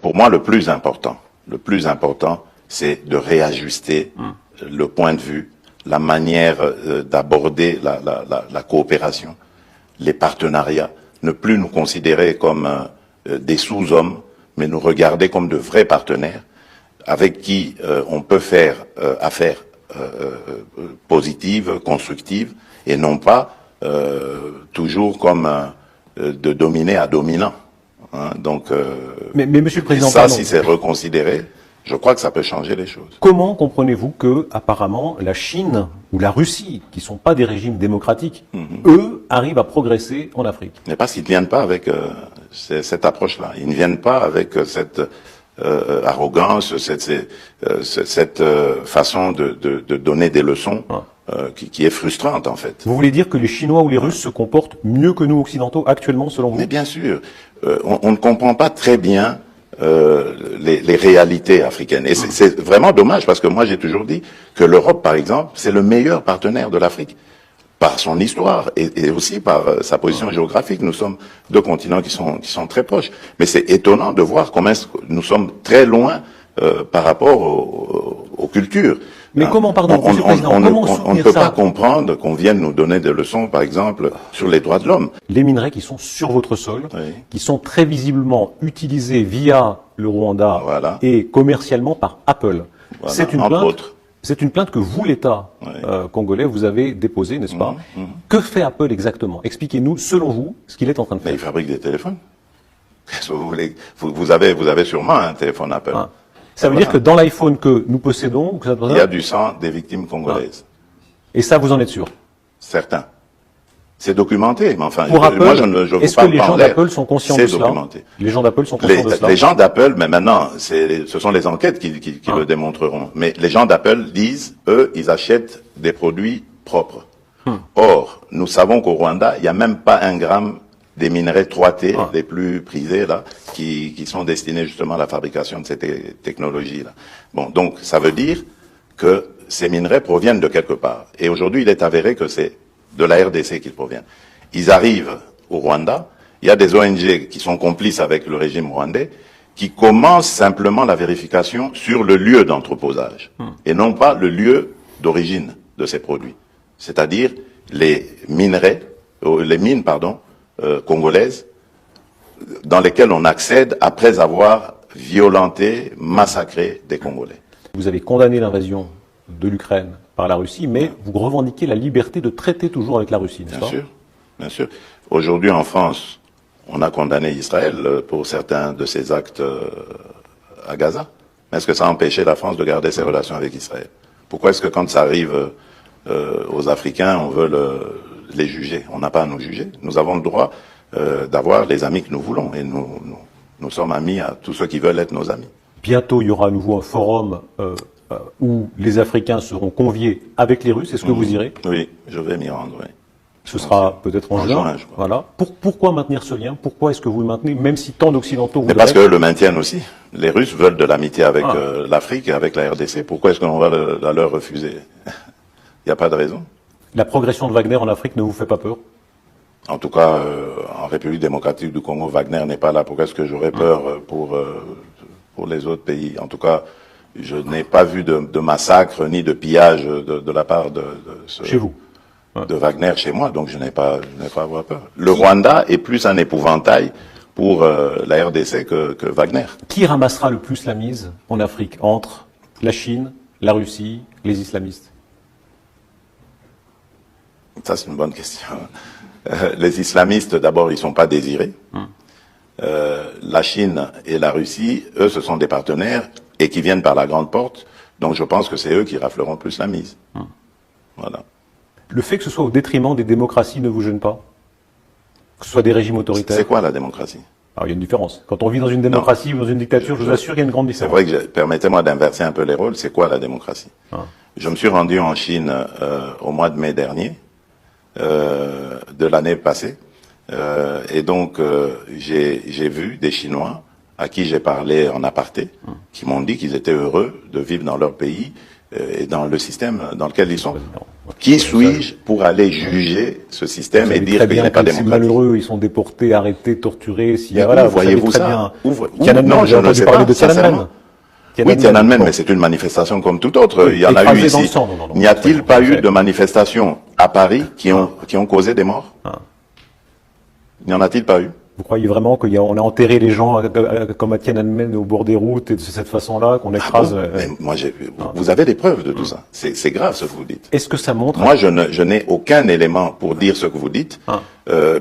Pour moi, le plus important, c'est de réajuster le point de vue, la manière d'aborder la coopération, les partenariats, ne plus nous considérer comme des sous-hommes, mais nous regarder comme de vrais partenaires avec qui on peut faire affaire positive, constructive, et non pas toujours comme de dominé à dominant. Hein, donc, mais Monsieur le Président, ça, si c'est reconsidéré, je crois que ça peut changer les choses. Comment comprenez-vous que, apparemment, la Chine ou la Russie, qui ne sont pas des régimes démocratiques, eux, arrivent à progresser en Afrique? Mais parce qu'ils ne viennent pas avec cette approche-là. Ils ne viennent pas avec cette arrogance, cette façon de donner des leçons qui est frustrante, en fait. Vous voulez dire que les Chinois ou les Russes se comportent mieux que nous occidentaux actuellement, selon vous? Mais bien sûr, on ne comprend pas très bien les réalités africaines. Et c'est vraiment dommage, parce que moi j'ai toujours dit que l'Europe, par exemple, c'est le meilleur partenaire de l'Afrique, par son histoire et aussi par sa position géographique. Nous sommes deux continents qui sont très proches. Mais c'est étonnant de voir comment nous sommes très loin par rapport aux cultures. Mais comment, pardon, Monsieur le Président, on ne peut pas comprendre qu'on vienne nous donner des leçons, par exemple, sur les droits de l'homme. Les minerais qui sont sur votre sol, Oui. qui sont très visiblement utilisés via le Rwanda Voilà. et commercialement par Apple. Voilà, C'est une entre plainte. autres. C'est une plainte que vous, l'État congolais, vous avez déposée, n'est-ce pas? Que fait Apple exactement? Expliquez-nous, selon vous, ce qu'il est en train de Mais faire. il fabrique des téléphones. Qu'est-ce que vous voulez? Vous avez sûrement un téléphone Apple. Ah. Ça veut dire que dans l'iPhone que nous possédons, que ça Il y a du sang des victimes congolaises. et ça, vous en êtes sûr? Certains. C'est documenté, mais enfin, Pour Apple, moi je vous est-ce que parle les pas en gens l'air. d'Apple sont conscients de C'est cela? documenté. Les gens d'Apple sont conscients de cela? Les gens d'Apple, mais maintenant, ce sont les enquêtes qui le démontreront. Mais les gens d'Apple disent, eux, ils achètent des produits propres. Or, nous savons qu'au Rwanda, il n'y a même pas un gramme des minerais 3T, les plus prisés, là, qui sont destinés justement à la fabrication de ces technologies-là. Bon, donc, ça veut dire que ces minerais proviennent de quelque part. Et aujourd'hui, il est avéré que c'est de la RDC qu'ils proviennent. Ils arrivent au Rwanda, il y a des ONG qui sont complices avec le régime rwandais, qui commencent simplement la vérification sur le lieu d'entreposage, et non pas le lieu d'origine de ces produits. C'est-à-dire les minerais, les mines, congolaises, dans lesquelles on accède après avoir violenté, massacré des Congolais. Vous avez condamné l'invasion de l'Ukraine par la Russie, mais vous revendiquez la liberté de traiter toujours avec la Russie, n'est-ce pas? Bien sûr, bien sûr. Aujourd'hui, en France, on a condamné Israël pour certains de ses actes à Gaza. Mais est-ce que ça a empêché la France de garder ses relations avec Israël? Pourquoi est-ce que quand ça arrive aux Africains, on veut les juger? On n'a pas à nous juger. Nous avons le droit d'avoir les amis que nous voulons. Et nous sommes amis à tous ceux qui veulent être nos amis. Bientôt, il y aura à nouveau un forum où les Africains seront conviés avec les Russes. Est-ce que vous irez? Oui, je vais m'y rendre, oui. Ce sera peut-être en juin. Je crois. Voilà. Pourquoi maintenir ce lien? Pourquoi est-ce que vous le maintenez, même si tant d'Occidentaux Mais voudraient... parce qu'eux le maintiennent aussi. Les Russes veulent de l'amitié avec l'Afrique et avec la RDC. Pourquoi est-ce qu'on va la leur refuser? Il n'y a pas de raison. La progression de Wagner en Afrique ne vous fait pas peur? En tout cas, en République démocratique du Congo, Wagner n'est pas là. Pourquoi est-ce que j'aurais peur pour les autres pays? En tout cas, je n'ai pas vu de massacre ni de pillage de la part Chez vous? de Wagner chez moi, donc je n'ai pas à avoir peur. Le Rwanda est plus un épouvantail pour la RDC que Wagner. Qui ramassera le plus la mise en Afrique entre la Chine, la Russie, les islamistes? Ça, c'est une bonne question. Les islamistes, d'abord, ils sont pas désirés. La Chine et la Russie, eux, ce sont des partenaires et qui viennent par la grande porte. Donc, je pense que c'est eux qui rafleront plus la mise. Voilà. Le fait que ce soit au détriment des démocraties ne vous gêne pas? Que ce soit des régimes autoritaires? C'est quoi la démocratie? Alors, il y a une différence. Quand on vit dans une démocratie ou dans une dictature, je vous assure qu'il y a une grande C'est différence. vrai que, permettez-moi d'inverser un peu les rôles, c'est quoi la démocratie? Je me suis rendu en Chine au mois de mai dernier, de l'année passée, et donc j'ai vu des Chinois à qui j'ai parlé en aparté, qui m'ont dit qu'ils étaient heureux de vivre dans leur pays et dans le système dans lequel ils sont. Qui suis-je pour aller juger ce système et dire très qu'il bien n'est pas que ces démocratique? malheureux, ils sont déportés, arrêtés, torturés. Mais Voilà, où voyez-vous savez très ça? bien. Où Tiananmen, non, j'ai je ne entendu sais parler pas, de Tiananmen. sincèrement. Oui, Tiananmen, bon. mais c'est une manifestation comme toute autre. Oui, Il y en a eu écrasé ici. dans le sang. Non, N'y a-t-il non, pas non, eu de manifestations à Paris qui ont causé des morts? N'y en a-t-il pas eu? Vous croyez vraiment qu'on a enterré les gens comme à Tiananmen au bord des routes et de cette façon-là qu'on écrase Mais moi, vous avez des preuves de tout ça. C'est grave ce que vous dites. Est-ce que ça montre... Moi, je n'ai aucun élément pour dire ce que vous dites.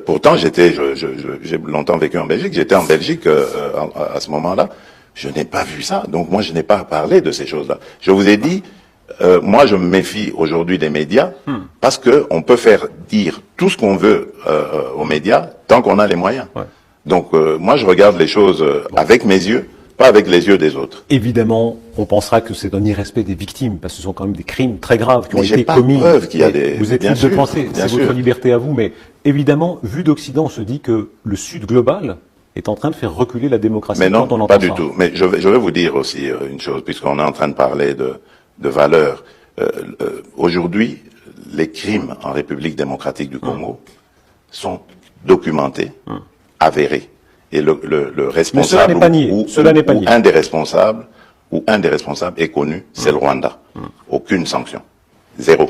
Pourtant, j'ai longtemps vécu en Belgique. J'étais en Belgique à ce moment-là. Je n'ai pas vu ça. Donc, moi, je n'ai pas parlé de ces choses-là. Je vous ai dit, moi, je me méfie aujourd'hui des médias parce que on peut faire dire tout ce qu'on veut aux médias tant qu'on a les moyens. Ouais. Donc, moi, je regarde les choses avec mes yeux, pas avec les yeux des autres. Évidemment, on pensera que c'est un irrespect des victimes, parce que ce sont quand même des crimes très graves qui ont Mais j'ai été pas commis. preuve qu'il y a des- Vous êtes bien libre de sûr, penser, bien c'est sûr. votre liberté à vous, mais évidemment, vu d'Occident, on se dit que le Sud global est en train de faire reculer la démocratie. Mais non, quand on pas entend du ça. tout. Mais je vais vous dire aussi une chose, puisqu'on est en train de parler de valeurs. Aujourd'hui, les crimes en République démocratique du Congo sont documentés, avérés. Et le responsable n'est pas nié. Cela n'est pas nié. un des responsables est connu, c'est le Rwanda. Aucune sanction. Zéro.